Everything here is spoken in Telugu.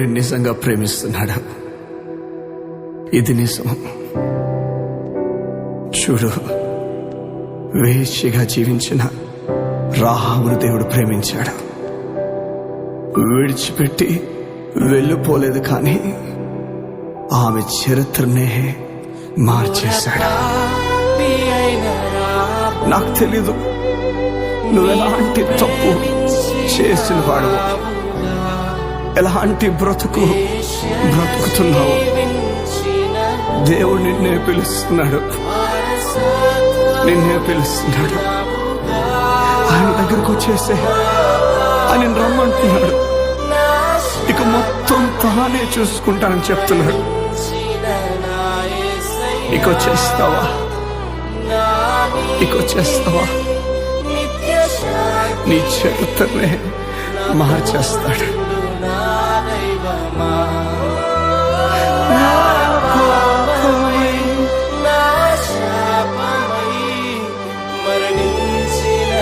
నిజంగా ప్రేమిస్తున్నాడు. ఇది నిజం. చూడు, వేశ్యగా జీవించిన రాహాబును దేవుడు ప్రేమించాడు. విడిచిపెట్టి వెళ్ళిపోలేదు, కానీ ఆమె చరిత్రనే మార్చేశాడు. నాకు తెలీదు నువ్వు ఎలాంటి తప్పు చేసిన వాడు, ఎలాంటి బ్రతుకుతున్నావు. దేవుడు నిన్నే పిలుస్తున్నాడు. ఆయన దగ్గరకు వచ్చేసే ఆయన రమ్మంటున్నాడు. ఇక మొత్తం తానే చూసుకుంటానని చెప్తున్నాడు. ఇక వచ్చేస్తావా? నీ చరిత్రనే మార్చేస్తాడు. మరణించిన